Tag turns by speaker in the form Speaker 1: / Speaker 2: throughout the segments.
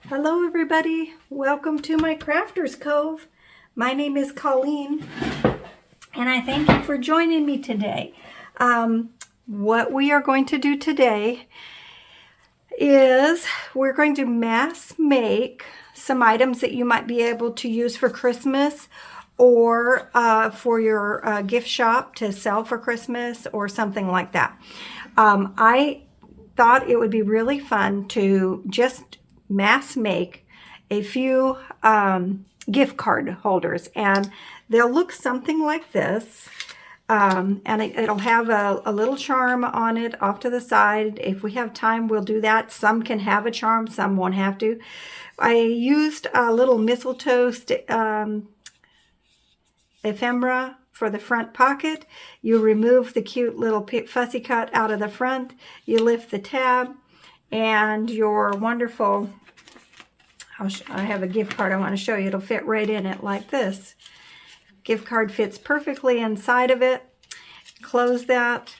Speaker 1: Hello everybody, welcome to my Crafter's Cove. My name is Colleen and I thank you for joining me today. What we are going to do today is we're going to mass make some items that you might be able to use for Christmas or for your gift shop to sell for Christmas or something like that. I thought it would be really fun to just mass make a few gift card holders, and they'll look something like this. And it'll have a little charm on it off to the side. If we have time, we'll do that. Some can have a charm, some won't have to. I used a little mistletoe ephemera for the front pocket. You remove the cute little fussy cut out of the front. You lift the tab, and your wonderful, I have a gift card I want to show you. It'll fit right in it like this. Gift card fits perfectly inside of it. Close that,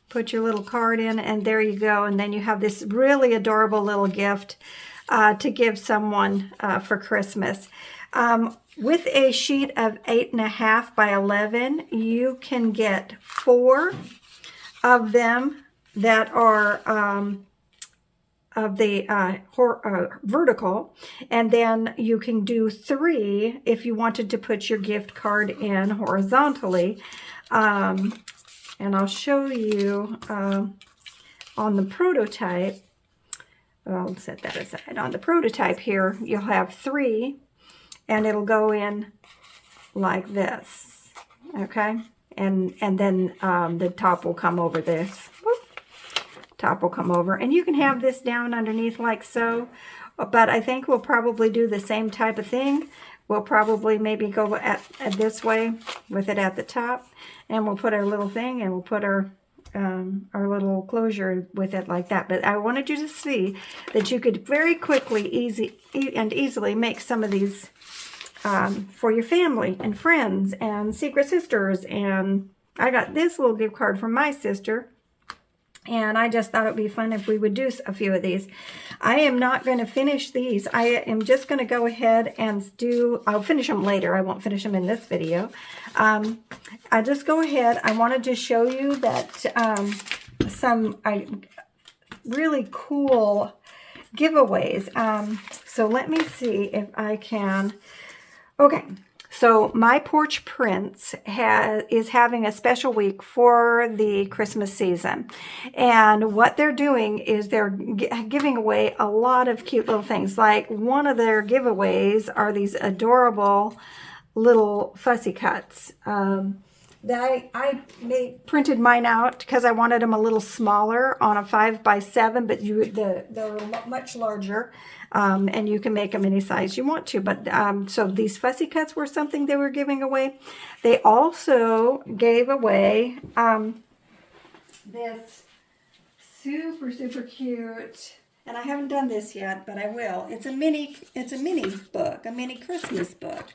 Speaker 1: put your little card in, and there you go. And then you have this really adorable little gift to give someone for Christmas. With a sheet of 8.5 by 11, you can get 4 of them that are of the vertical, and then you can do 3 if you wanted to put your gift card in horizontally. And I'll show you on the prototype. I'll set that aside. On the prototype here, you'll have 3, and it'll go in like this, okay? And then the top will come over this. Top will come over, and you can have this down underneath like so, but I think we'll probably do the same type of thing. We'll probably maybe go at this way with it at the top, and we'll put our little thing, and we'll put our little closure with it like that. But I wanted you to see that you could very quickly, easily make some of these for your family and friends and secret sisters. And I got this little gift card from my sister, and I just thought it would be fun if we would do a few of these. I am not going to finish these. I am just going to go ahead and I'll finish them later. I won't finish them in this video. I just go ahead. I wanted to show you that some really cool giveaways. So let me see if I can. Okay. So My Porch Prints is having a special week for the Christmas season. And what they're doing is they're giving away a lot of cute little things. Like one of their giveaways are these adorable little fussy cuts. That I printed mine out because I wanted them a little smaller on a 5 by 7, but they're much larger, and you can make them any size you want to. But so these fussy cuts were something they were giving away. They also gave away this super cute, and I haven't done this yet, but I will. It's a mini book, a mini Christmas book.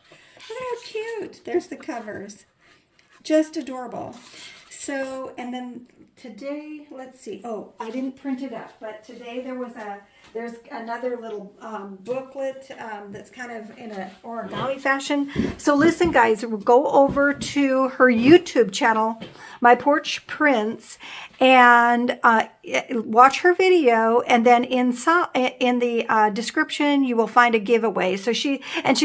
Speaker 1: Look how cute! There's the covers. Just adorable. So, and then today, let's see. Oh, I didn't print it up, but today there's another little booklet that's kind of in an origami fashion. So listen, guys, we'll go over to her YouTube channel, My Porch Prints, and watch her video, and then in the description you will find a giveaway. So she's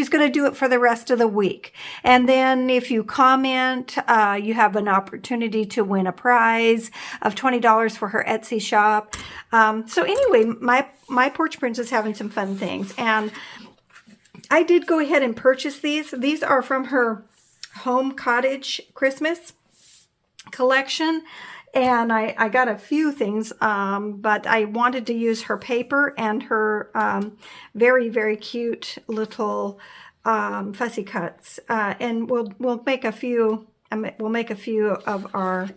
Speaker 1: going to do it for the rest of the week, and then if you comment, you have an opportunity to win a prize of $20 for her Etsy shop. So anyway, my Porch Prints is having some fun things, and I did go ahead and purchase these. These are from her Home Cottage Christmas collection. And I got a few things, but I wanted to use her paper and her very cute little fussy cuts, and we'll make a few. We'll make a few of our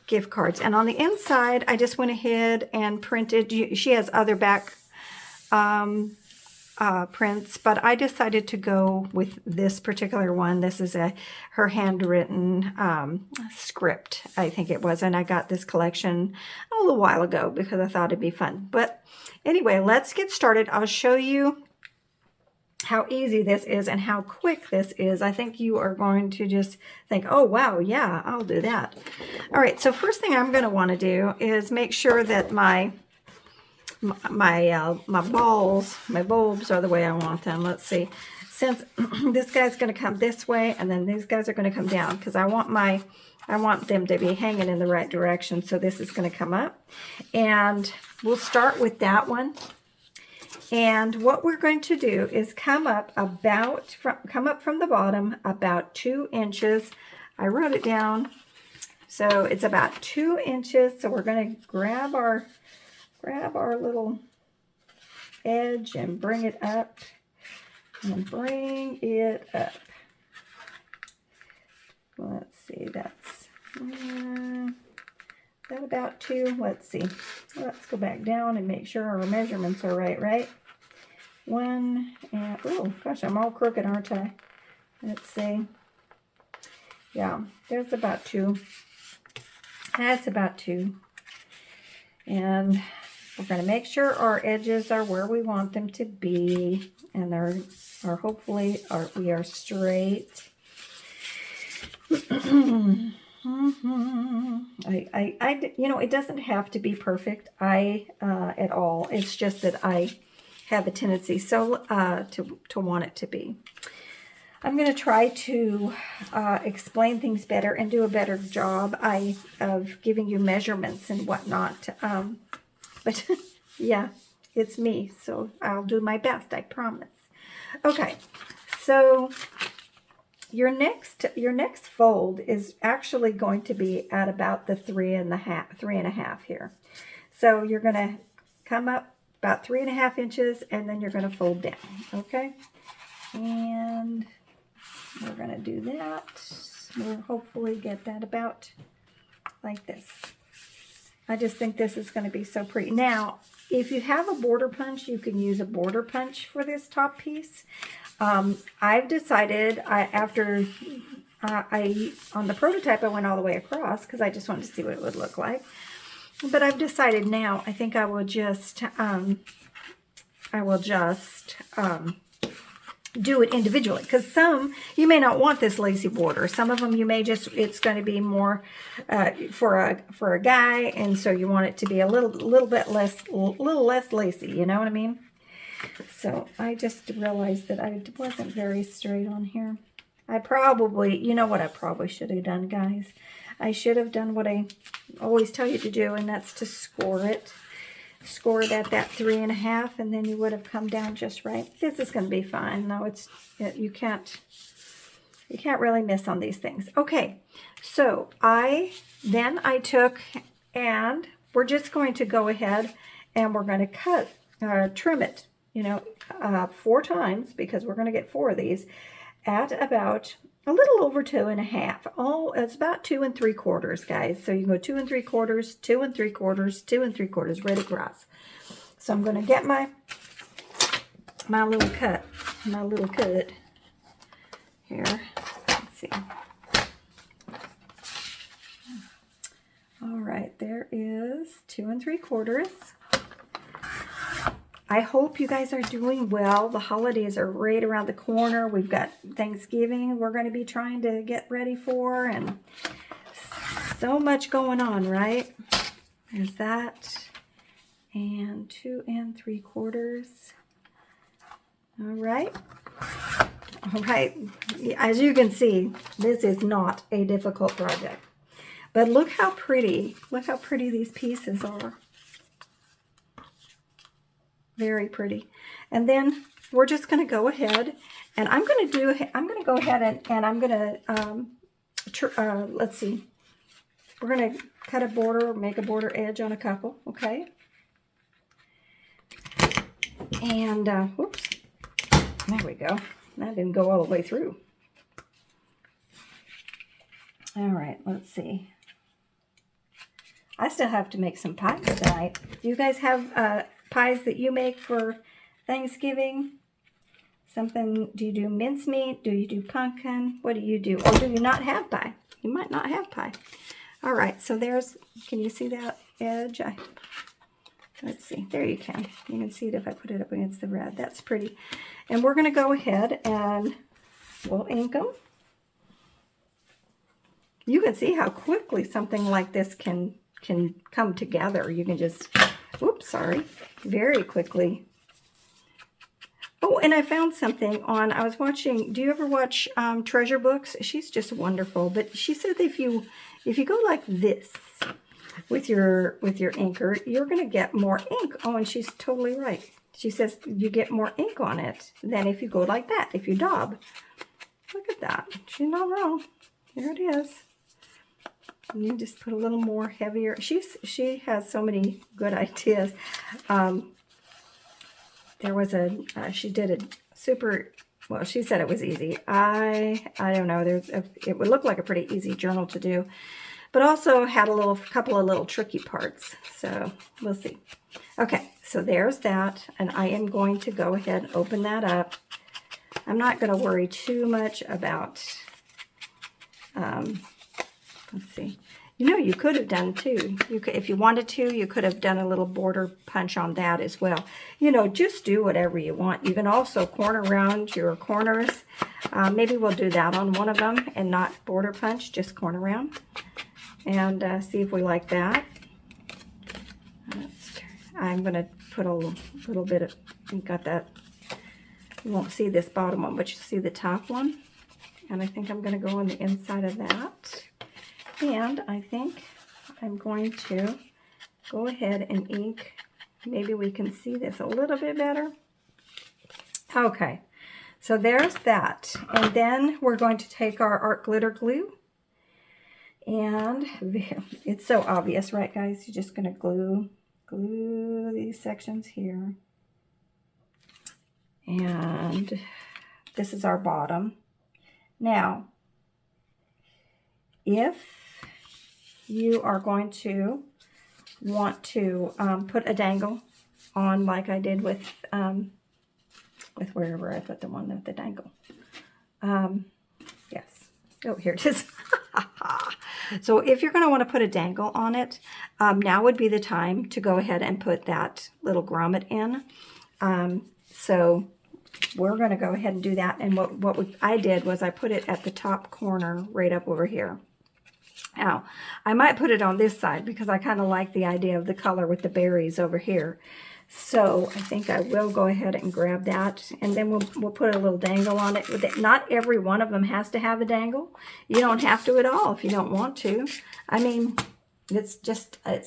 Speaker 1: gift cards. And on the inside, I just went ahead and printed. She has other back prints, but I decided to go with this particular one. This is her handwritten script, I think it was, and I got this collection a little while ago because I thought it'd be fun. But anyway, let's get started. I'll show you how easy this is and how quick this is, I think you are going to just think, oh, wow, yeah, I'll do that. All right, so first thing I'm going to want to do is make sure that my bulbs are the way I want them. Let's see. Since this guy's going to come this way and then these guys are going to come down, because I want them to be hanging in the right direction. So this is going to come up, and we'll start with that one. And what we're going to do is come up from the bottom about 2 inches. I wrote it down. So it's about 2 inches. So we're going to grab our little edge and bring it up. And bring it up. Let's see, that's that about 2. Let's see. Let's go back down and make sure our measurements are right? 1 and, oh gosh, I'm all crooked, aren't I? Let's see. Yeah, there's about 2. That's about 2. And we're going to make sure our edges are where we want them to be, and hopefully we are straight. It doesn't have to be perfect at all. It's just that I have a tendency to want it to be. I'm going to try to explain things better and do a better job of giving you measurements and whatnot. But yeah, it's me, so I'll do my best, I promise. Okay, so your next fold is actually going to be at about the 3.5 here. So you're going to come up about 3.5 inches, and then you're going to fold down. Okay, and we're going to do that. We'll hopefully get that about like this. I just think this is going to be so pretty. Now, if you have a border punch, you can use a border punch for this top piece. I've decided on the prototype, I went all the way across because I just wanted to see what it would look like. But I've decided now, I think I will just do it individually, because some you may not want this lacy border. Some of them you may it's going to be more for a guy, and so you want it to be a little less lacy. You know what I mean? So I just realized that I wasn't very straight on here. You know what I probably should have done, guys? I should have done what I always tell you to do, and that's to score it. Score it at that 3.5, and then you would have come down just right. This is going to be fine. No, you can't really miss on these things. Okay, so I took, and we're just going to go ahead and we're going to trim it, 4 times, because we're going to get 4 of these, at about a little over 2.5. Oh, it's about 2 3/4, guys. So you can go 2 3/4, 2 3/4, 2 3/4, right across. So I'm going to get my little cut here. Let's see. All right, there is 2 3/4. I hope you guys are doing well. The holidays are right around the corner. We've got Thanksgiving we're going to be trying to get ready for, and so much going on, right? There's that. And 2 3/4. All right. All right. As you can see, this is not a difficult project. But look how pretty these pieces are. Very pretty. And then we're just going to go ahead, and I'm going to go ahead and I'm going to, let's see, we're going to cut a border, make a border edge on a couple, okay? And, whoops, there we go. That didn't go all the way through. All right, let's see. I still have to make some pies tonight. Do you guys have pies that you make for Thanksgiving? Do you do mincemeat? Do you do pumpkin? What do you do? Or do you not have pie? You might not have pie. All right, so can you see that edge? Let's see, there you can see it if I put it up against the red. That's pretty. And we're going to go ahead and we'll ink them. You can see how quickly something like this can come together. You can just, oops, sorry, very quickly. Oh, and I found something on, I was watching, do you ever watch Treasure Books? She's just wonderful, but she said if you go like this with your inker, you're going to get more ink. Oh, and she's totally right. She says you get more ink on it than if you go like that, if you daub. Look at that. She's not wrong. There it is. And you just put a little more heavier. She has so many good ideas. There was she did a super, well, she said it was easy. I don't know. It would look like a pretty easy journal to do, but also had a couple of little tricky parts. So we'll see. Okay, so there's that, and I am going to go ahead and open that up. I'm not going to worry too much about, let's see. You know, you could have done too. If you wanted to, you could have done a little border punch on that as well. You know, just do whatever you want. You can also corner around your corners. Maybe we'll do that on one of them and not border punch, just corner around. And see if we like that. I'm going to put a little bit of, you got that. You won't see this bottom one, but you see the top one. And I think I'm going to go on the inside of that. And I think I'm going to go ahead and ink. Maybe we can see this a little bit better. Okay, so there's that. And then we're going to take our art glitter glue. And it's so obvious, right, guys? You're just going to glue these sections here. And this is our bottom. Now, if you are going to want to put a dangle on, like I did with wherever I put the one with the dangle. Yes. Oh, here it is. So if you're going to want to put a dangle on it, now would be the time to go ahead and put that little grommet in. So we're going to go ahead and do that. And I did was I put it at the top corner right up over here. Now, I might put it on this side because I kind of like the idea of the color with the berries over here. So I think I will go ahead and grab that, and then we'll put a little dangle on it. Not every one of them has to have a dangle. You don't have to at all if you don't want to. I mean, it's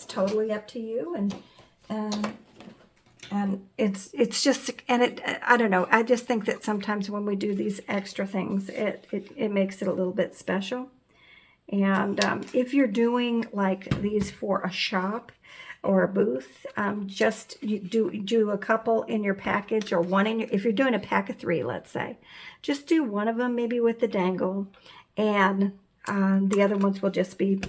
Speaker 1: totally up to you, and it's just, and I don't know. I just think that sometimes when we do these extra things, it makes it a little bit special. And if you're doing like these for a shop or a booth, just you do a couple in your package, or one in your, if you're doing a pack of 3, let's say, just do one of them maybe with the dangle, and the other ones will just be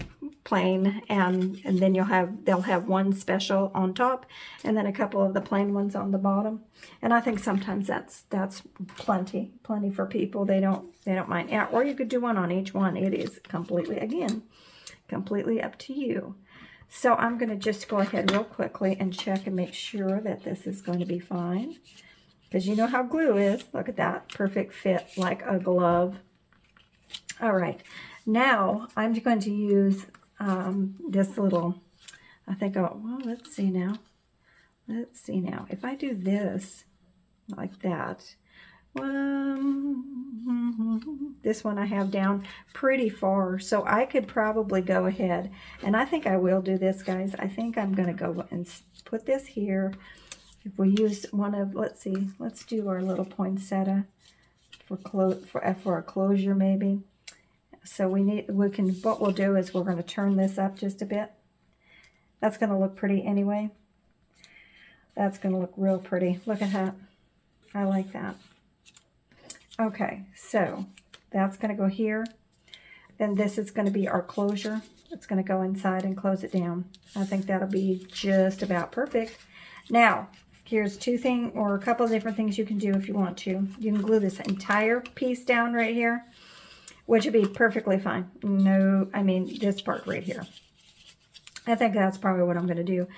Speaker 1: plain, and then they'll have one special on top, and then a couple of the plain ones on the bottom. And I think sometimes that's plenty for people. They don't mind. Or you could do one on each one. It is completely up to you. So I'm going to just go ahead real quickly and check and make sure that this is going to be fine, because you know how glue is. Look at that, perfect fit like a glove. All right, now I'm going to use this little, I think, well, let's see now. If I do this like that, this one I have down pretty far, so I could probably go ahead, and I think I will do this, guys. I think I'm going to go and put this here. If we use one of, let's do our little poinsettia for a closure maybe. So what we'll do is we're going to turn this up just a bit. That's going to look pretty anyway. That's going to look real pretty. Look at that. I like that. Okay, so that's going to go here. Then this is going to be our closure. It's going to go inside and close it down. I think that'll be just about perfect. Now, here's a couple of different things you can do if you want to. You can glue this entire piece down right here, which would be perfectly fine. No, I mean this part right here. I think that's probably what I'm going to do.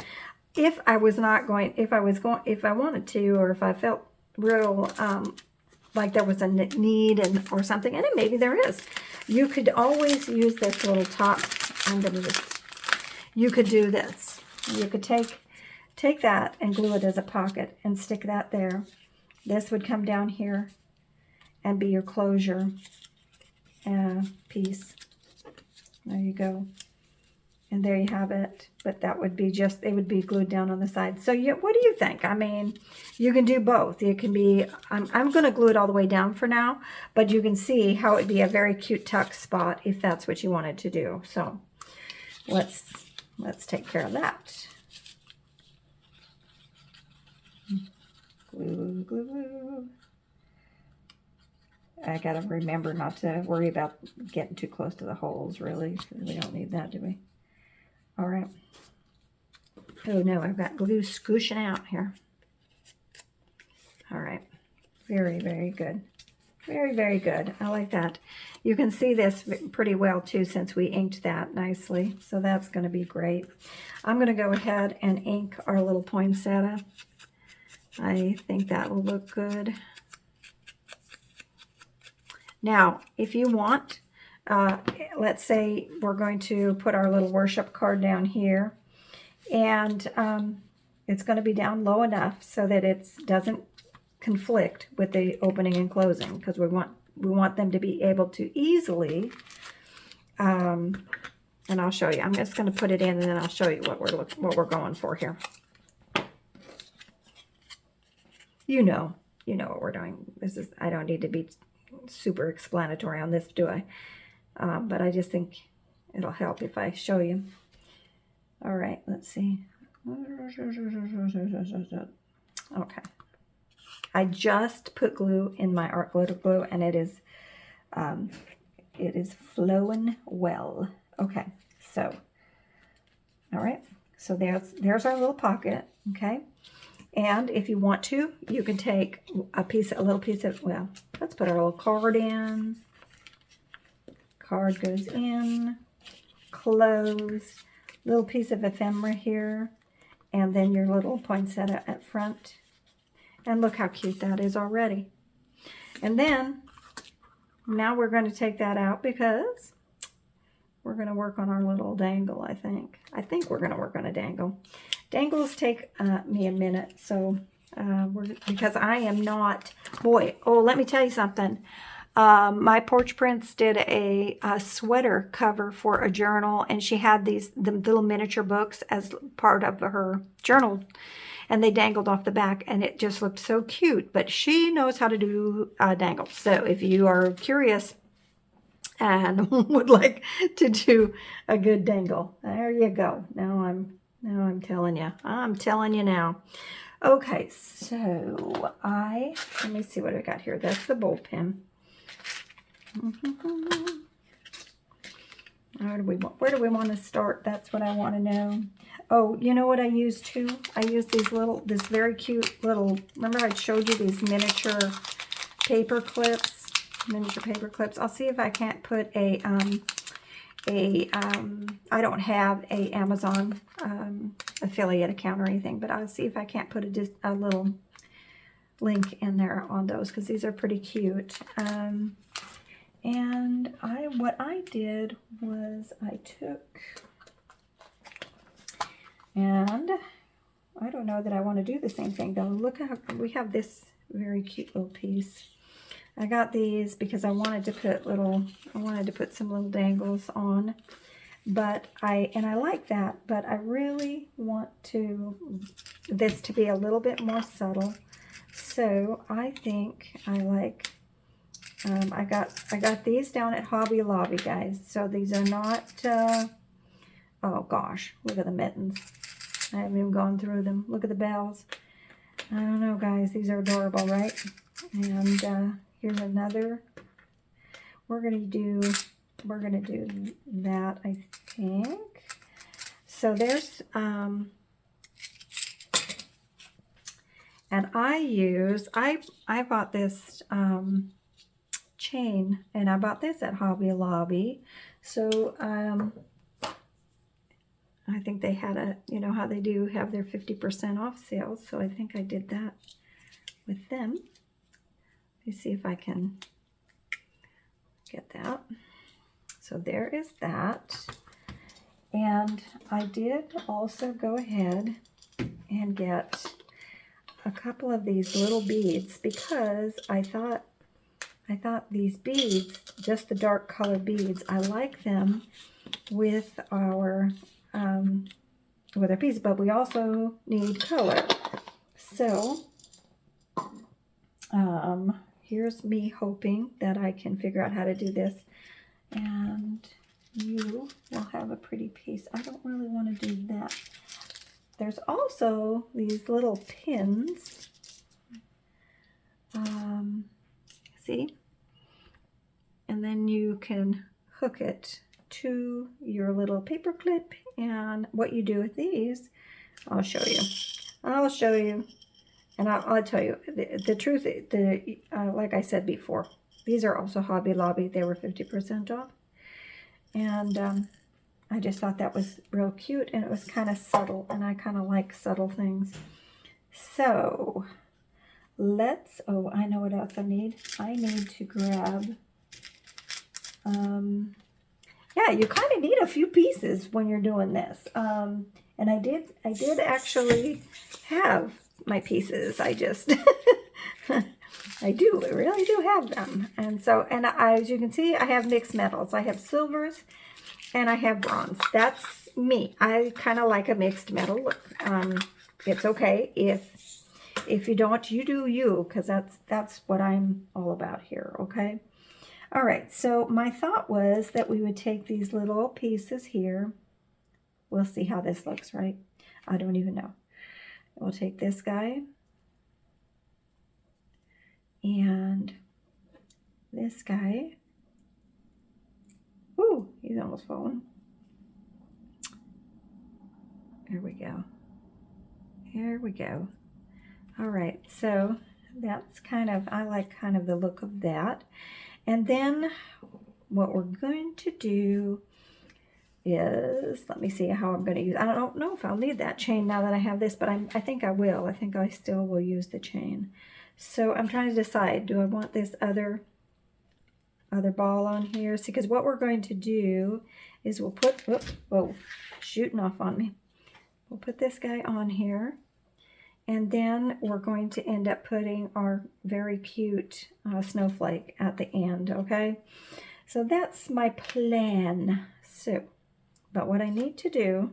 Speaker 1: if I wanted to, or if I felt real like there was a need or something, and maybe there is, you could always use this little top. You could do this. You could take that and glue it as a pocket and stick that there. This would come down here and be your closure piece. There you go. And there you have it. But that would be just, it would be glued down on the side. So what do you think? I mean, you can do both. It can be, I'm going to glue it all the way down for now, but you can see how it'd be a very cute tuck spot if that's what you wanted to do. So let's take care of that. Glue, glue, glue. I got to remember not to worry about getting too close to the holes, really. We don't need that, do we? All right. Oh, no, I've got glue scooshing out here. All right. Very, very good. Very, very good. I like that. You can see this pretty well, too, since we inked that nicely. So that's going to be great. I'm going to go ahead and ink our little poinsettia. I think that will look good. Now, if you want, let's say we're going to put our little worship card down here, and it's going to be down low enough so that it doesn't conflict with the opening and closing, because we want them to be able to easily, and I'll show you. I'm just going to put it in, and then I'll show you what we're going for here. You know what we're doing. I don't need to be super explanatory on this, do I? But I just think it'll help if I show you. All right, let's see. Okay. I just put glue in my art glitter glue, and it is flowing well. Okay, so, all right. So there's our little pocket, okay? And if you want to, you can take a little piece of, well, let's put our little card in. Card goes in, close, little piece of ephemera here, and then your little poinsettia at front. And look how cute that is already. And then, now we're going to take that out because we're going to work on our little dangle, I think. I think we're going to work on a dangle. Dangles take me a minute, so because I am not, boy, oh, let me tell you something. My Porch Prince did a sweater cover for a journal, and she had the little miniature books as part of her journal, and they dangled off the back, and it just looked so cute. But she knows how to do dangles, so if you are curious and would like to do a good dangle, there you go. Now I'm telling you. I'm telling you now. Okay, so let me see what I got here. That's the bowl pen. Where do we want to start? That's what I want to know. Oh, you know what I use too? I use this very cute little, remember I showed you these miniature paper clips? I'll see if I can't put I don't have a Amazon affiliate account or anything, but I'll see if I can't put a little link in there on those, because these are pretty cute. And what I did was I took, and I don't know that I want to do the same thing though. Look how we have this very cute little piece. I got these because I wanted to put some little dangles on, but I like that, but I really want this to be a little bit more subtle. So I think I like, I got these down at Hobby Lobby, guys. So these are not, oh gosh, look at the mittens. I haven't even gone through them. Look at the bells. I don't know, guys. These are adorable, right? And here's another. We're gonna do that, I think. So there's and I bought this chain, and I bought this at Hobby Lobby. So I think they had a, you know how they do have their 50% off sales, so I think I did that with them. Let me see if I can get that. So there is that. And I did also go ahead and get a couple of these little beads because I thought these beads, just the dark colored beads, I like them with our pieces, but we also need color. So here's me hoping that I can figure out how to do this, and you will have a pretty piece. I don't really want to do that. There's also these little pins. See? And then you can hook it to your little paper clip. And what you do with these, I'll show you. And I'll tell you the truth. Like I said before, these are also Hobby Lobby. They were 50% off. And I just thought that was real cute, and it was kind of subtle, and I kind of like subtle things. So oh, I know what else I need. I need to grab, yeah, you kind of need a few pieces when you're doing this. And I did actually have my pieces. I just, I really do have them. And so, as you can see, I have mixed metals. I have silvers and I have bronze. That's me. I kind of like a mixed metal look. It's okay if you don't, you do you, because that's what I'm all about here, okay? All right, so my thought was that we would take these little pieces here. We'll see how this looks, right? I don't even know. We'll take this guy and this guy. Ooh, he's almost fallen. There we go. Here we go. All right, so that's I like kind of the look of that. And then what we're going to do is, let me see how I'm going to use, I don't know if I'll need that chain now that I have this, but I think I will. I think I still will use the chain. So I'm trying to decide, do I want this other ball on here? See, because what we're going to do is we'll put, whoa, shooting off on me. We'll put this guy on here. And then we're going to end up putting our very cute snowflake at the end, okay? So that's my plan. So, but what I need to do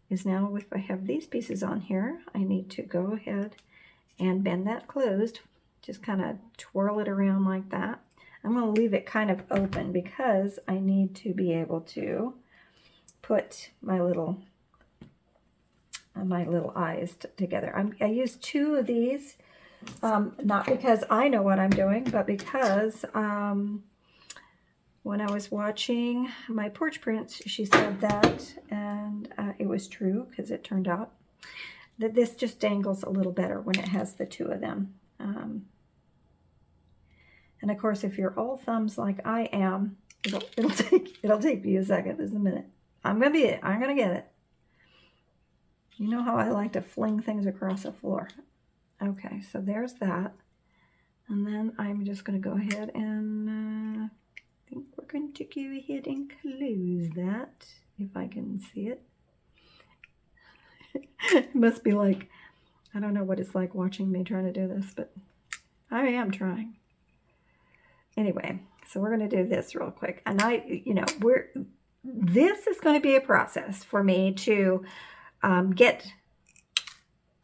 Speaker 1: is now, if I have these pieces on here, I need to go ahead and bend that closed. Just kind of twirl it around like that. I'm going to leave it kind of open because I need to be able to put my little eyes together. I used 2 of these, not because I know what I'm doing, but because when I was watching my porch prints, she said that, and it was true, because it turned out that this just dangles a little better when it has the 2 of them. And of course, if you're all thumbs like I am, it'll take you a second. There's a minute. I'm gonna get it. You know how I like to fling things across the floor. Okay, so there's that. And then I'm just going to go ahead and I think we're going to go ahead and close that, if I can see it. It must be like, I don't know what it's like watching me trying to do this, but I am trying. Anyway, so we're going to do this real quick. And this is going to be a process for me to get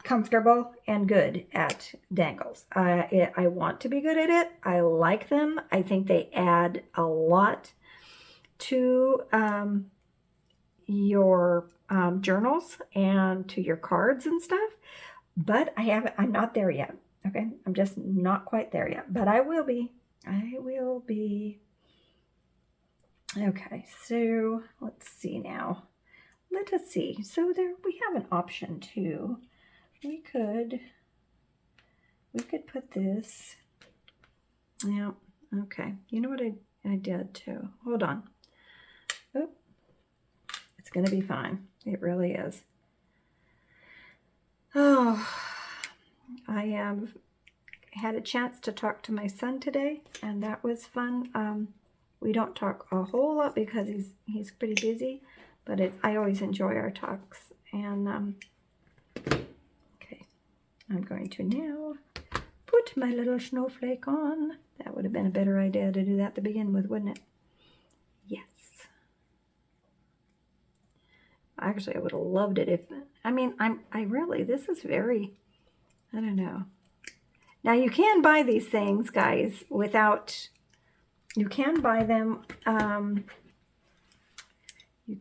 Speaker 1: comfortable and good at dangles. I want to be good at it. I like them. I think they add a lot to your journals and to your cards and stuff. But I'm not there yet. Okay, I'm just not quite there yet. But I will be. Okay, so let's see now. Let us see. So there we have an option too. We could put this. Yeah, okay. You know what I did too? Hold on. Oh, It's going to be fine. It really is. Oh, I have had a chance to talk to my son today, and that was fun. We don't talk a whole lot because he's pretty busy, but I always enjoy our talks. And okay, I'm going to now put my little snowflake on. That would have been a better idea to do that to begin with, wouldn't it? Yes. Actually, I would have loved it if, I mean, this is very, I don't know. Now, you can buy these things, guys, without, you can buy them, you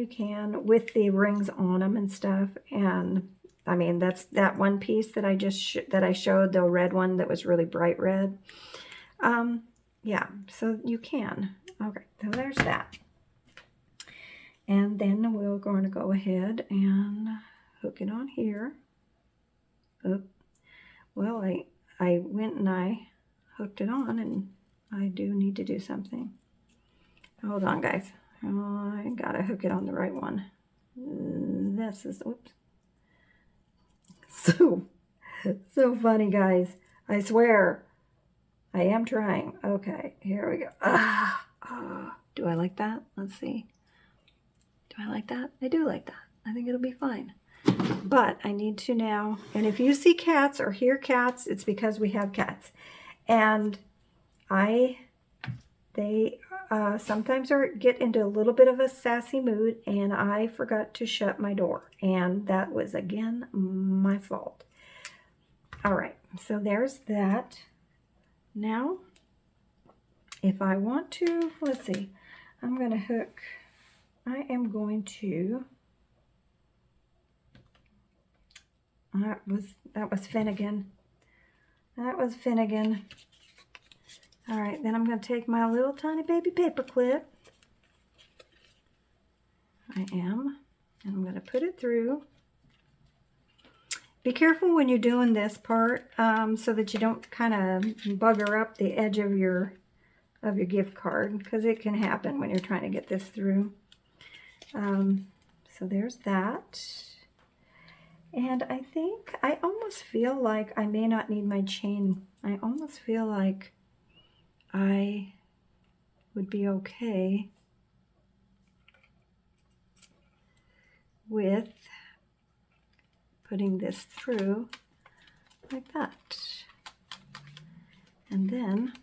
Speaker 1: can, with the rings on them and stuff. And, I mean, that's that one piece that I just, that I showed, the red one that was really bright red. Yeah, so you can. Okay, so there's that. And then we're going to go ahead and hook it on here. Oh, well, I went and I hooked it on, and I do need to do something. Hold on, guys. Oh, I gotta hook it on the right one. This is, oops. So funny, guys. I swear. I am trying. Okay, here we go. Do I like that? Let's see. Do I like that? I do like that. I think it'll be fine. But I need to now, and if you see cats or hear cats, it's because we have cats. And they sometimes get into a little bit of a sassy mood, and I forgot to shut my door. And that was, again, my fault. All right, so there's that. Now, if I want to, let's see, I'm going to hook, I am going to, that was Finnegan. That was Finnegan. All right, then I'm going to take my little tiny baby paper clip. I am, and I'm going to put it through. Be careful when you're doing this part so that you don't kind of bugger up the edge of your gift card, because it can happen when you're trying to get this through. So there's that. And I think, I almost feel like I may not need my chain. I almost feel like I would be okay with putting this through like that. And then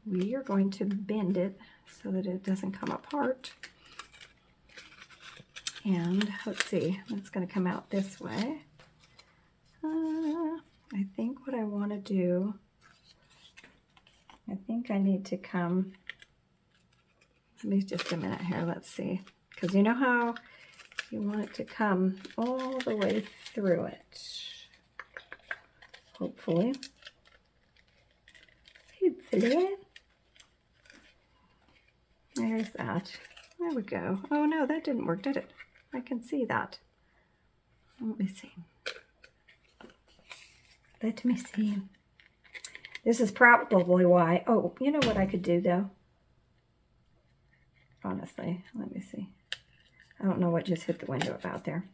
Speaker 1: we are going to bend it so that it doesn't come apart. And let's see, it's going to come out this way. I think what I want to do, I think I need to come, let me just a minute here, let's see. Because you know how you want it to come all the way through it. Hopefully. Hopefully. There's that. There we go. Oh no, that didn't work, did it? I can see that. Let me see. Let me see. This is probably why. Oh, you know what I could do though? Honestly, let me see. I don't know what just hit the window about there.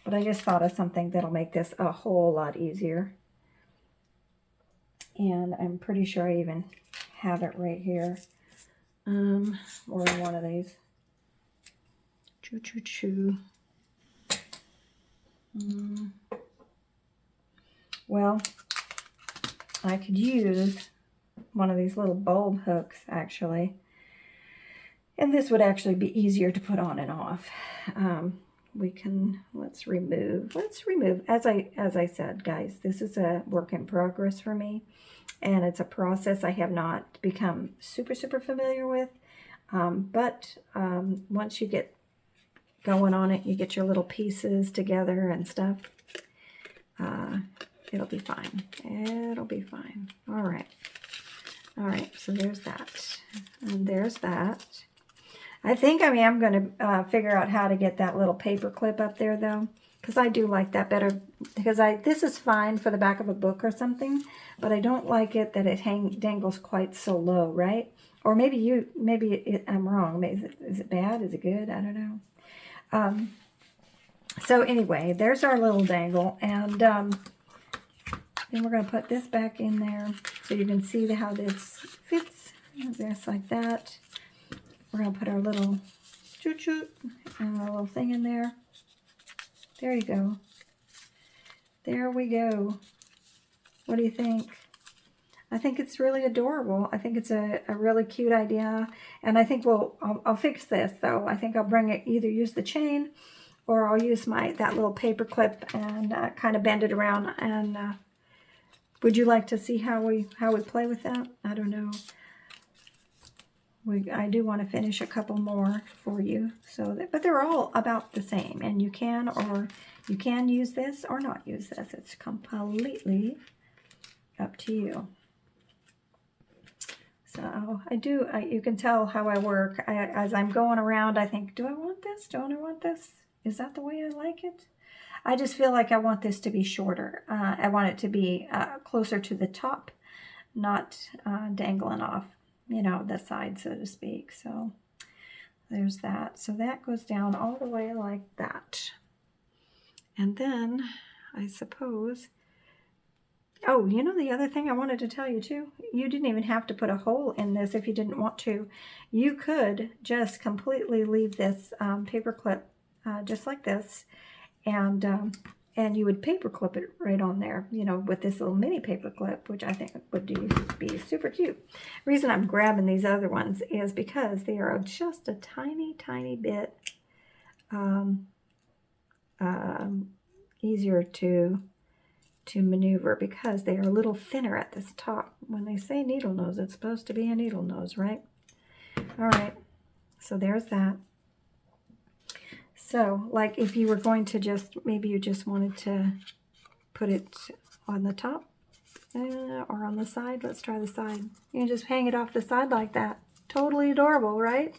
Speaker 1: But I just thought of something that'll make this a whole lot easier. And I'm pretty sure I even have it right here. Or in one of these. Choo. Well, I could use one of these little bulb hooks actually, and this would actually be easier to put on and off. Let's remove. As I said, guys, this is a work in progress for me, and it's a process I have not become super familiar with. But once you get going on it, you get your little pieces together and stuff. It'll be fine. It'll be fine. All right. So there's that, and there's that. I think I'm going to figure out how to get that little paper clip up there though, because I do like that better, because this is fine for the back of a book or something, but I don't like it that it dangles quite so low, right? Or maybe I'm wrong. Is it bad? Is it good? I don't know. So anyway, there's our little dangle, and then we're going to put this back in there so you can see how this fits. Just like that. We're going to put our little choo-choo and our little thing in there. There you go. There we go. What do you think? I think it's really adorable. I think it's a really cute idea. And I think I'll fix this though. I think I'll either use the chain, or I'll use that little paper clip and kind of bend it around. And would you like to see how we play with that? I don't know. I do want to finish a couple more for you, but they're all about the same, and you can use this or not use this. It's completely up to you. So you can tell how I work. As I'm going around, I think, do I want this? Don't I want this? Is that the way I like it? I just feel like I want this to be shorter. I want it to be closer to the top, not dangling off, the side, so to speak. So there's that. So that goes down all the way like that. And then I suppose, oh, the other thing I wanted to tell you too, you didn't even have to put a hole in this if you didn't want to. You could just completely leave this paper clip just like this, and you would paper clip it right on there, with this little mini paper clip, which I think would be super cute. The reason I'm grabbing these other ones is because they are just a tiny, tiny bit easier to maneuver, because they are a little thinner at this top. When they say needle nose, it's supposed to be a needle nose, right? All right, so there's that. So, like if you were going to maybe you just wanted to put it on the top or on the side. Let's try the side. You can just hang it off the side like that. Totally adorable, right?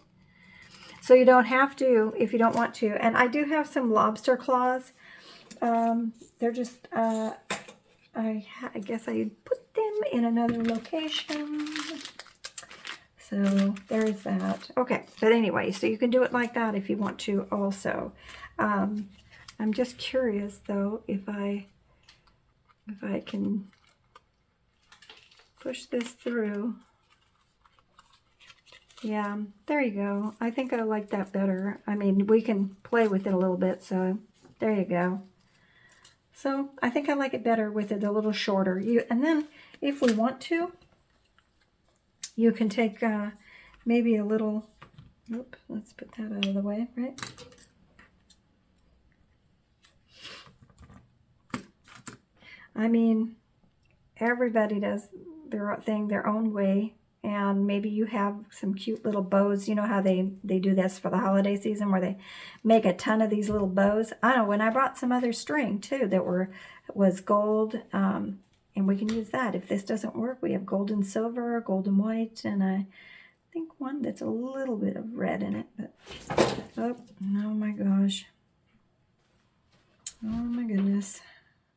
Speaker 1: So you don't have to if you don't want to. And I do have some lobster claws. They're just, I guess I put them in another location. So there's that. Okay, but anyway, so you can do it like that if you want to also. I'm just curious though if I can push this through. Yeah, there you go. I think I like that better. I mean, we can play with it a little bit, so there you go. So I think I like it better with it a little shorter. And then if we want to, you can take maybe a little, let's put that out of the way, right? I mean, everybody does their thing their own way. And maybe you have some cute little bows. You know how they do this for the holiday season where they make a ton of these little bows? I know, when I brought some other string too that was gold, and we can use that. If this doesn't work, we have gold and silver, gold and white, and I think one that's a little bit of red in it. But oh my gosh. Oh my goodness.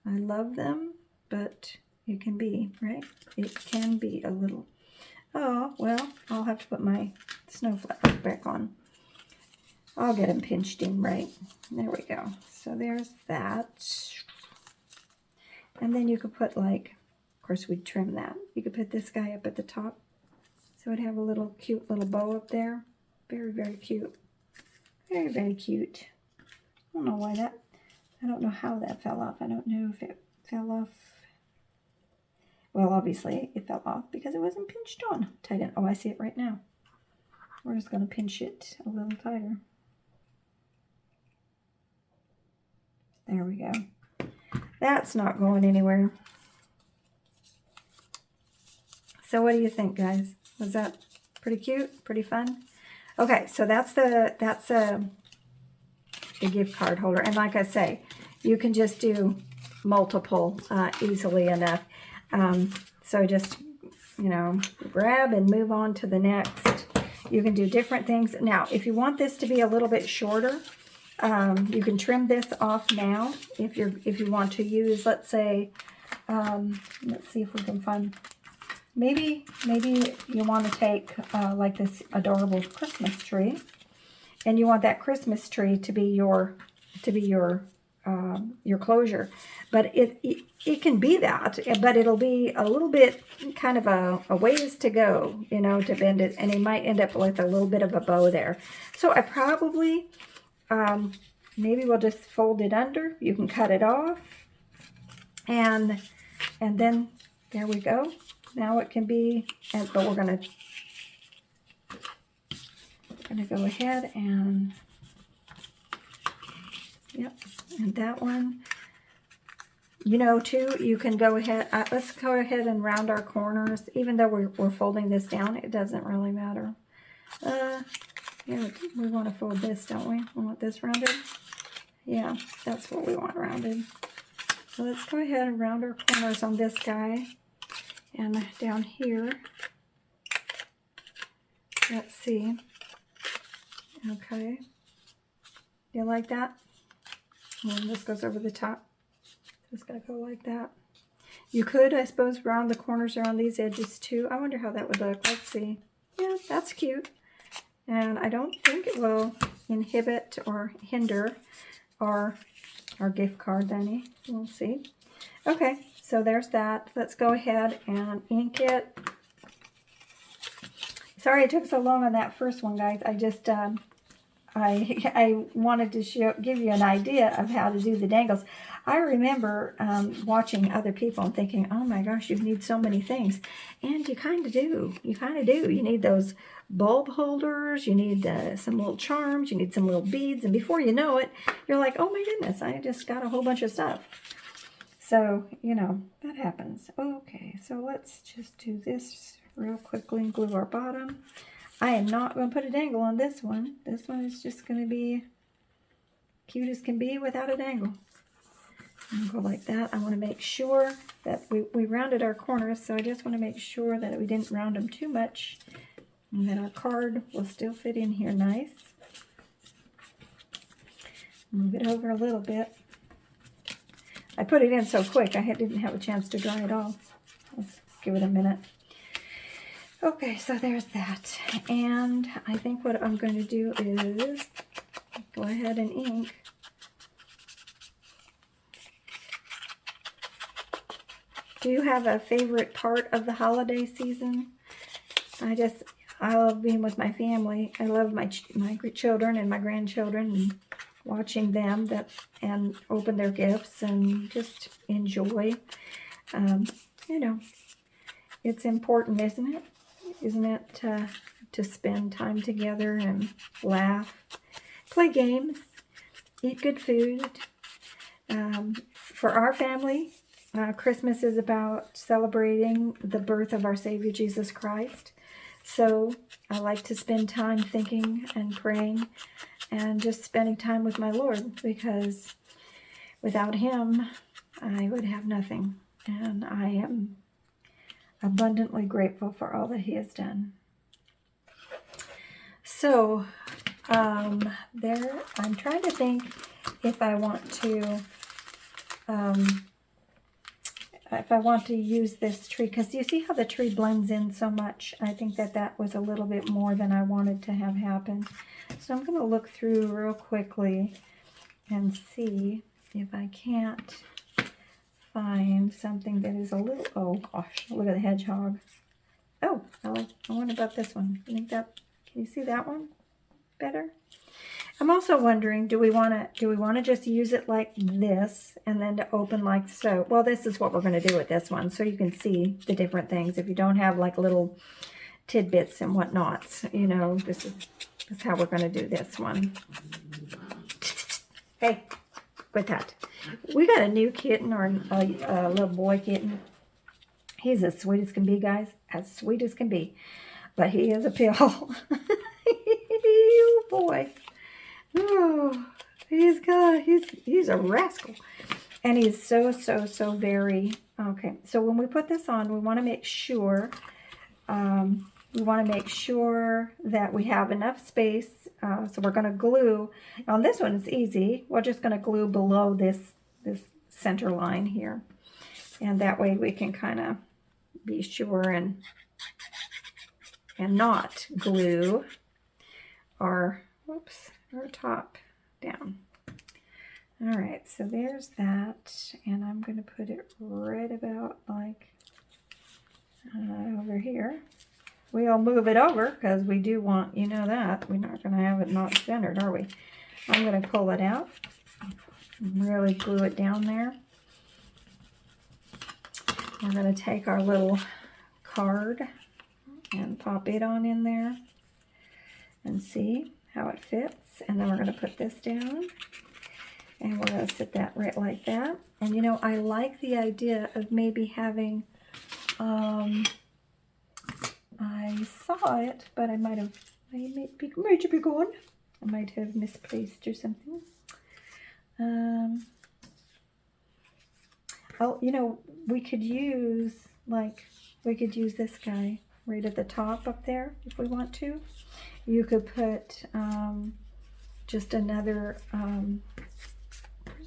Speaker 1: I love them, but it can be, right? It can be a little. Oh, well, I'll have to put my snowflake back on. I'll get them pinched in right. There we go. So there's that. And then you could put, like, of course we'd trim that. You could put this guy up at the top. So it'd have a little cute little bow up there. Very, very cute. Very, very cute. I don't know why I don't know how that fell off. I don't know if it fell off. Well, obviously it fell off because it wasn't pinched on. Tighten. Oh, I see it right now. We're just going to pinch it a little tighter. There we go. That's not going anywhere. So what do you think, guys? Was that pretty cute? Pretty fun? Okay, so that's the gift card holder. And like I say, you can just do multiple easily enough. So just, grab and move on to the next. You can do different things. Now, if you want this to be a little bit shorter, You can trim this off now if you want to use, let's say, let's see if we can find, maybe you want to take like this adorable Christmas tree, and you want that Christmas tree to be your closure. But it can be that, but it'll be a little bit kind of a ways to go, you know, to bend it, and it might end up with a little bit of a bow there. So I probably maybe we'll just fold it under. You can cut it off, and then there we go. Now it can be, but we're gonna go ahead and, yep, and that one, you know, too, you can go ahead, let's go ahead and round our corners. Even though we're folding this down, it doesn't really matter. Yeah, we want to fold this, don't we? We want this rounded. Yeah, that's what we want rounded. So let's go ahead and round our corners on this guy. And down here, let's see. Okay. You like that? And this goes over the top. Just gotta go like that. You could, I suppose, round the corners around these edges too. I wonder how that would look. Let's see. Yeah, that's cute. And I don't think it will inhibit or hinder our gift card any. We'll see. Okay, so there's that. Let's go ahead and ink it. Sorry it took so long on that first one, guys. I just I wanted to give you an idea of how to do the dangles. I remember watching other people and thinking, oh my gosh, you need so many things. And you kind of do. You kind of do. You need those bulb holders. You need some little charms. You need some little beads. And before you know it, you're like, oh my goodness, I just got a whole bunch of stuff. So, you know, that happens. Okay, so let's just do this real quickly and glue our bottom. I am not going to put a dangle on this one. This one is just going to be cute as can be without a dangle. And go like that. I want to make sure that we rounded our corners, so I just want to make sure that we didn't round them too much and that our card will still fit in here nice. Move it over a little bit. I put it in so quick, I didn't have a chance to dry it off. Let's give it a minute. Okay, so there's that. And I think what I'm going to do is go ahead and ink. Do you have a favorite part of the holiday season? I love being with my family. I love my children and my grandchildren and watching them and open their gifts and just enjoy. You know, it's important, isn't it? Isn't it to spend time together and laugh, play games, eat good food? For our family, Christmas is about celebrating the birth of our Savior Jesus Christ. So I like to spend time thinking and praying and just spending time with my Lord, because without Him, I would have nothing. And I am abundantly grateful for all that He has done. So I'm trying to think if I want to use this tree, because you see how the tree blends in so much. I think that was a little bit more than I wanted to have happen. So I'm going to look through real quickly and see if I can't find something that is a little, oh gosh, look at the hedgehog. Oh, I wonder about this one. I think that, can you see that one better? I'm also wondering, do we want to just use it like this and then to open like so? Well, this is what we're going to do with this one, so you can see the different things. If you don't have like little tidbits and whatnots, you know, this is how we're going to do this one. Hey, quit that. We got a new kitten, or a little boy kitten. He's as sweet as can be, guys. As sweet as can be. But he is a pill. Oh, boy. Oh, he's a rascal. And he's so very, okay. So when we put this on, we want to make sure we want to make sure that we have enough space. So we're going to glue. On this one, it's easy. We're just going to glue below this center line here. And that way we can kind of be sure and not glue our top down. All right, so there's that. And I'm going to put it right about like over here. We'll move it over because we do want, you know that. We're not going to have it not centered, are we? I'm going to pull it out and really glue it down there. We're going to take our little card and pop it on in there and see how it fits. And then we're going to put this down and we're going to sit that right like that. And you know, I like the idea of maybe having, I saw it, but I might have misplaced or something. Oh, you know, we could use this guy right at the top up there if we want to. You could put just another,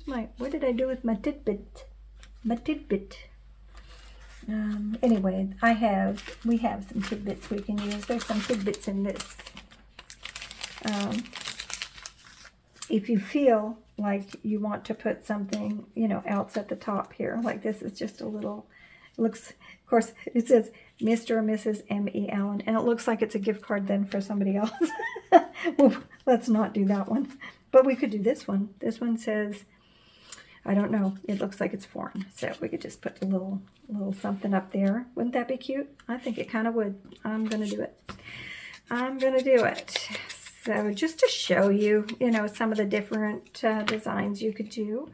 Speaker 1: what did I do with my tidbit? Anyway, we have some tidbits we can use. There's some tidbits in this. If you feel like you want to put something, you know, else at the top here, like this is just a little, looks, of course, it says Mr. or Mrs. M.E. Allen, and it looks like it's a gift card then for somebody else. Well, let's not do that one. But we could do this one. This one says, I don't know, it looks like it's foreign. So we could just put a little something up there. Wouldn't that be cute? I think it kind of would. I'm going to do it. I'm going to do it. So just to show you, you know, some of the different designs you could do.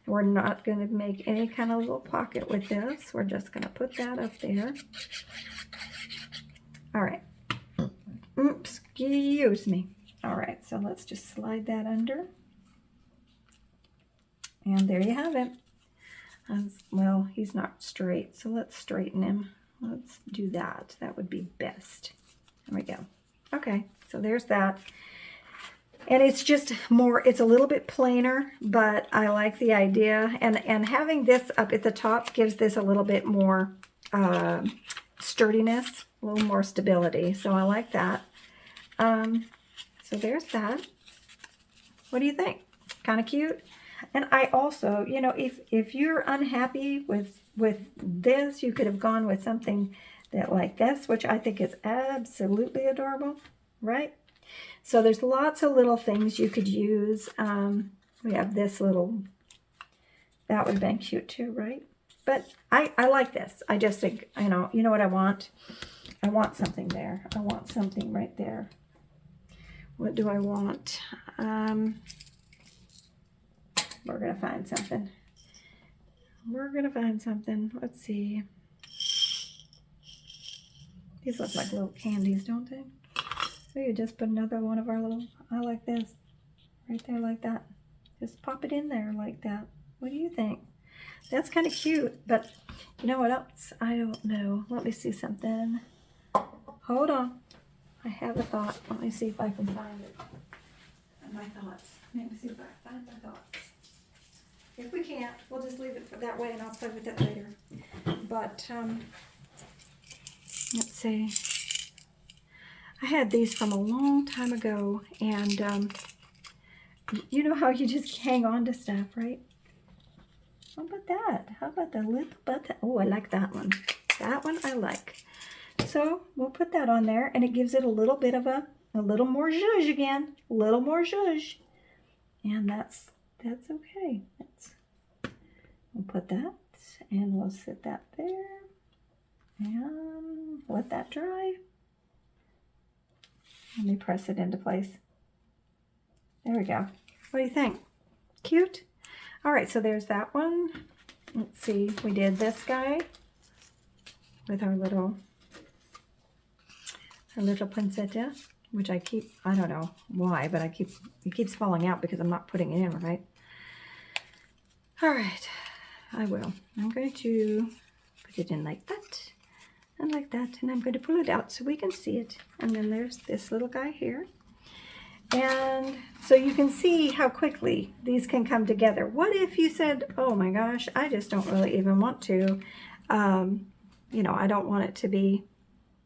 Speaker 1: We're not going to make any kind of little pocket with this. We're just going to put that up there. All right. Oops, excuse me. All right, so let's just slide that under. And there you have it. Well, he's not straight, so let's straighten him. Let's do that. That would be best. There we go. Okay, so there's that. And it's just more, it's a little bit plainer, but I like the idea. And having this up at the top gives this a little bit more sturdiness, a little more stability. So I like that. So there's that. What do you think? Kind of cute? And I also, you know, if you're unhappy with this, you could have gone with something that like this, which I think is absolutely adorable, right? So there's lots of little things you could use. We have this little, that would have been cute too, right? But I like this. I just think, you know what I want? I want something there. I want something right there. What do I want? We're going to find something. We're going to find something. Let's see. These look like little candies, don't they? So you just put another one of our little, I like this. Right there like that. Just pop it in there like that. What do you think? That's kind of cute, but you know what else? I don't know. Let me see something. Hold on. I have a thought. Let me see if I can find it. My thoughts. Let me see if I can find my thoughts. If we can't, we'll just leave it that way and I'll play with it later. But, let's see. I had these from a long time ago, and you know how you just hang on to stuff, right? How about that? How about the little button? Oh, I like that one. That one I like. So we'll put that on there, and it gives it a little bit of a little more zhuzh again. A little more zhuzh. And that's okay. We'll put that, and we'll sit that there, and let that dry. Let me press it into place. There we go. What do you think? Cute? All right, so there's that one. Let's see, we did this guy with our little poinsettia, which I don't know why, but it keeps falling out because I'm not putting it in, right? All right, I will. I'm going to put it in like that, like that. And I'm going to pull it out so we can see it. And then there's this little guy here. And so you can see how quickly these can come together. What if you said, oh my gosh, I just don't really even want to, you know, I don't want it to be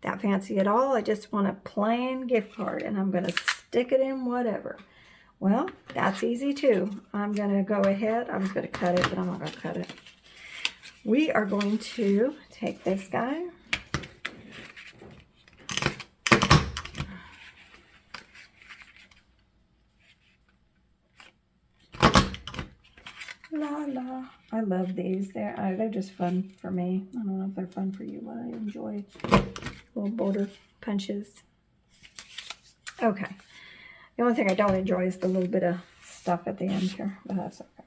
Speaker 1: that fancy at all. I just want a plain gift card and I'm going to stick it in whatever. Well, that's easy too. I'm going to go ahead. I was going to cut it, but I'm not going to cut it. We are going to take this guy. La la. I love these. They're just fun for me. I don't know if they're fun for you, but I enjoy little border punches. Okay. The only thing I don't enjoy is the little bit of stuff at the end here, but that's okay.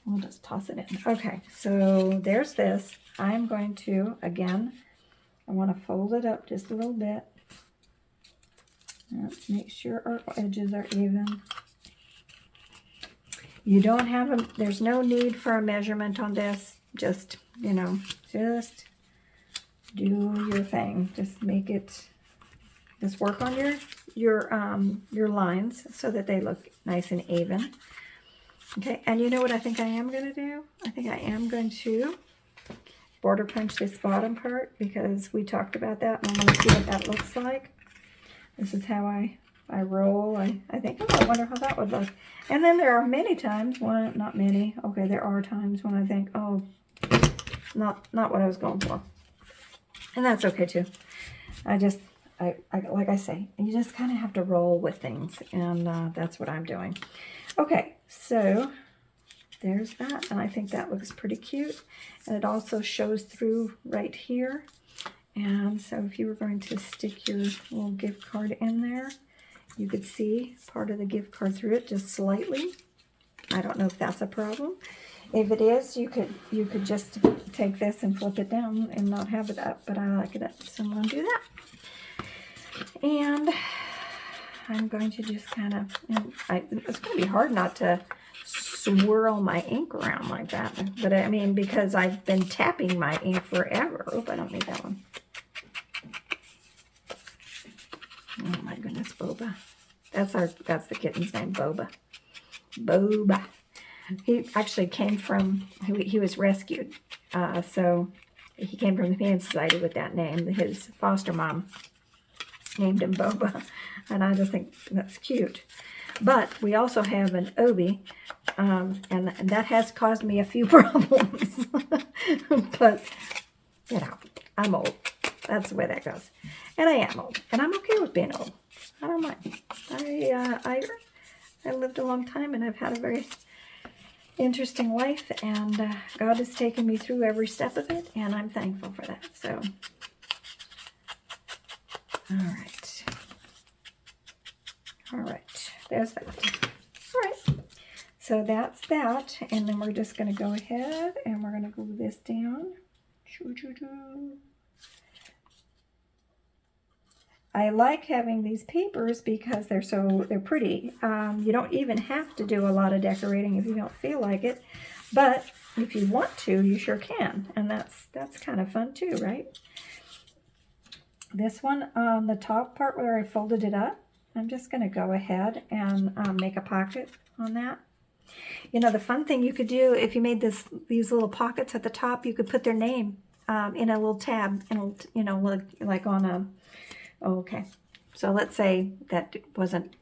Speaker 1: We'll just toss it in. Okay, so there's this. I'm going to, again, I want to fold it up just a little bit. Let's make sure our edges are even. You don't have a, there's no need for a measurement on this. Just, you know, just do your thing. Just make it, just work on your lines so that they look nice and even. Okay, and you know what I think I am going to do? I think I am going to border punch this bottom part because we talked about that and I want to see what that looks like. This is how I roll. I think, oh, I wonder how that would look. And then there are many times, not many, okay, there are times when I think, oh, not what I was going for. And that's okay too. I like I say, you just kind of have to roll with things, and that's what I'm doing. Okay, so there's that, and I think that looks pretty cute. And it also shows through right here. And so if you were going to stick your little gift card in there, you could see part of the gift card through it just slightly. I don't know if that's a problem. If it is, you could just take this and flip it down and not have it up, but I like it up, so I'm going to do that. And I'm going to just kind of, it's going to be hard not to swirl my ink around like that. But I mean, because I've been tapping my ink forever. Oop, I don't need that one. Oh my goodness, Boba. That's the kitten's name, Boba. Boba. He actually came from, he was rescued. So he came from the Humane Society with that name. His foster mom named him Boba. And I just think that's cute. But we also have an Obi, and that has caused me a few problems. But, you know, I'm old. That's the way that goes. And I am old. And I'm okay with being old. I don't mind. I lived a long time, and I've had a very interesting life, and God has taken me through every step of it, and I'm thankful for that. So, all right, there's that. All right, so that's that, and then we're just going to go ahead and we're going to glue this down. I like having these papers because they're pretty. You don't even have to do a lot of decorating if you don't feel like it, but if you want to, you sure can, and that's kind of fun too, right? This one on the top part where I folded it up, I'm just going to go ahead and make a pocket on that. You know, the fun thing you could do if you made these little pockets at the top, you could put their name in a little tab, and you know, like on a. Okay, so let's say that wasn't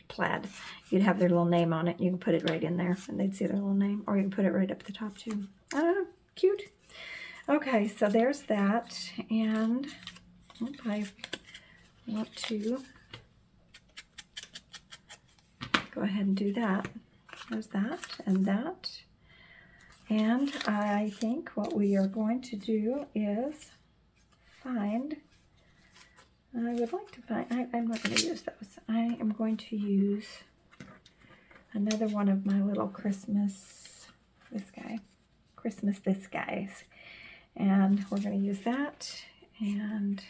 Speaker 1: plaid. You'd have their little name on it. You can put it right in there, and they'd see their little name, or you can put it right up at the top too. I don't know, cute. Okay, so there's that, and I want to go ahead and do that. There's that and that. And I think what we are going to do is find, I would like to find, I'm not going to use those. I am going to use another one of my little Christmas this guys. And we're going to use that, and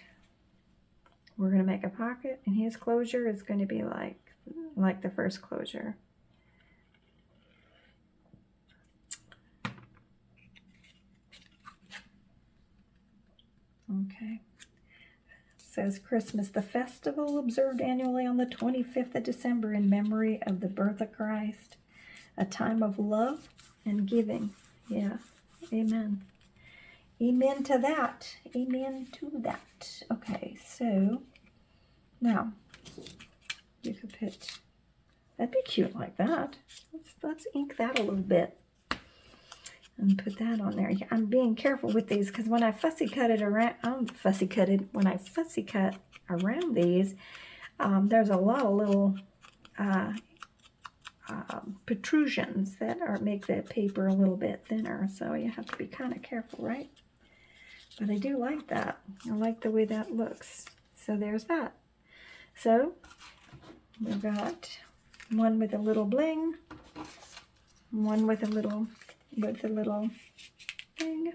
Speaker 1: we're going to make a pocket, and his closure is going to be like the first closure. Okay. It says Christmas, the festival observed annually on the 25th of December in memory of the birth of Christ. A time of love and giving. Yeah. Amen. Amen to that. Amen to that. Okay, so now you could put, that'd be cute like that. Let's ink that a little bit and put that on there. I'm being careful with these because when I fussy cut it around, when I fussy cut around these, there's a lot of little protrusions that make the paper a little bit thinner, so you have to be kind of careful, right? But I do like that. I like the way that looks. So there's that. So we've got one with a little bling, one with a little thing.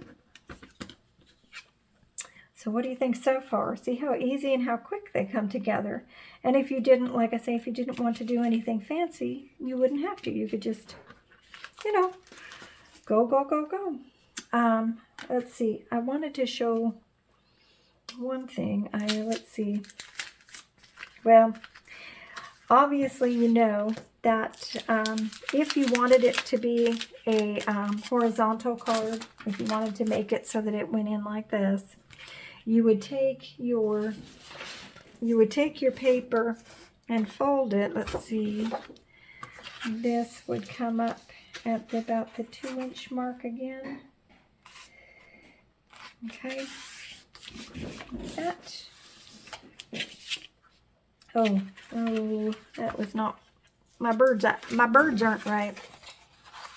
Speaker 1: So what do you think so far? See how easy and how quick they come together. And if you didn't, like I say, if you didn't want to do anything fancy, you wouldn't have to. You could just, go, go, go, go. Let's see. I wanted to show one thing. Let's see. Well, obviously you know that if you wanted it to be a horizontal card, if you wanted to make it so that it went in like this, you would take your paper and fold it. Let's see. This would come up at about the 2-inch mark again. Okay. Like that. Oh, that was not, my birds aren't right.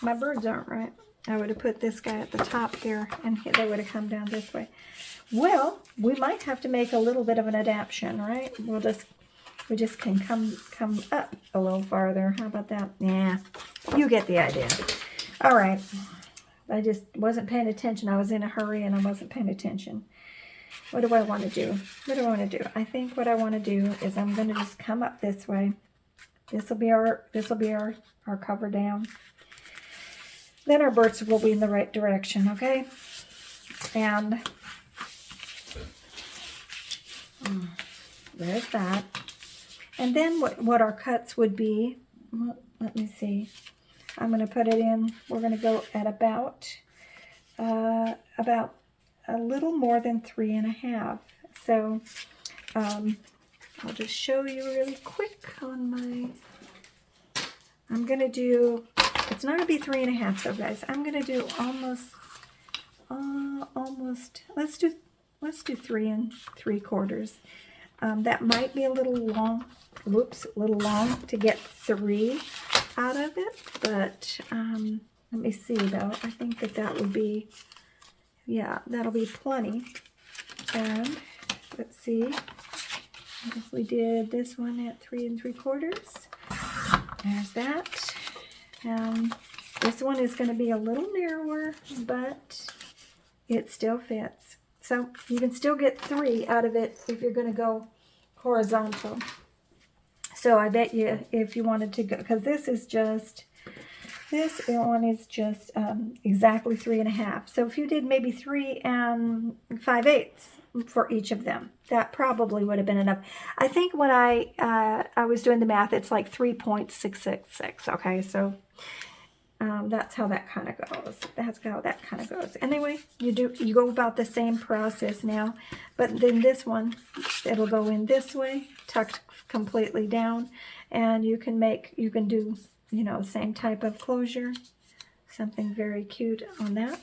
Speaker 1: My birds aren't right. I would have put this guy at the top here, and they would have come down this way. Well, we might have to make a little bit of an adaptation, right? We just can come up a little farther. How about that? Yeah, you get the idea. All right. I just wasn't paying attention. I was in a hurry and I wasn't paying attention. What do I want to do? What do I want to do? I think what I want to do is I'm going to just come up this way. This will be our cover down. Then our birds will be in the right direction, okay? And there's that. And then what our cuts would be, well, let me see. I'm going to put it in, we're going to go at about a little more than 3.5. So I'll just show you really quick on my, I'm going to do, it's not going to be 3.5 though, guys. I'm going to do almost, let's do 3 3/4. That might be a little long, a little long to get 3 out of it, but let me see though. I think that would be, yeah, that'll be plenty. And let's see if we did this one at 3 3/4. There's that. This one is going to be a little narrower, but it still fits. So you can still get 3 out of it if you're going to go horizontal. So I bet you if you wanted to go, because this one is just exactly 3.5. So if you did maybe 3 5/8 for each of them, that probably would have been enough. I think when I was doing the math, it's like 3.666. Okay, so that's how that kind of goes. That's how that kind of goes. Anyway, you go about the same process now, but then this one, it'll go in this way, tucked completely down, and you can do, same type of closure, something very cute on that.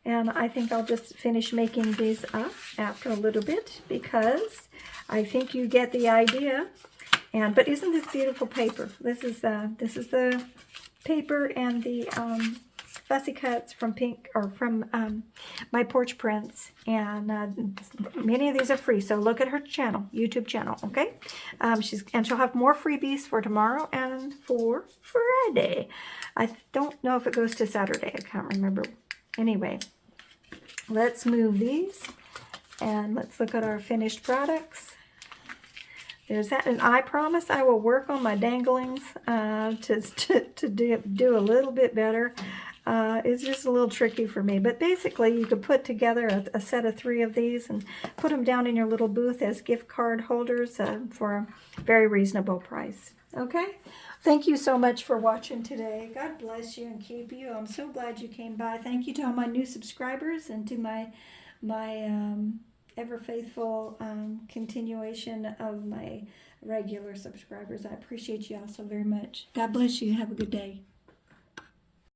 Speaker 1: And I think I'll just finish making these up after a little bit because I think you get the idea. But isn't this beautiful paper? This is the paper and the fussy cuts from my porch prints, and many of these are free. So look at her channel, YouTube channel, okay? She'll have more freebies for tomorrow and for Friday. I don't know if it goes to Saturday. I can't remember. Anyway, let's move these and let's look at our finished products. There's that, and I promise I will work on my danglings to do a little bit better. It's just a little tricky for me. But basically, you could put together a set of 3 of these and put them down in your little booth as gift card holders for a very reasonable price. Okay? Thank you so much for watching today. God bless you and keep you. I'm so glad you came by. Thank you to all my new subscribers and to my ever faithful continuation of my regular subscribers. I appreciate you all so very much. God bless you. Have a good day.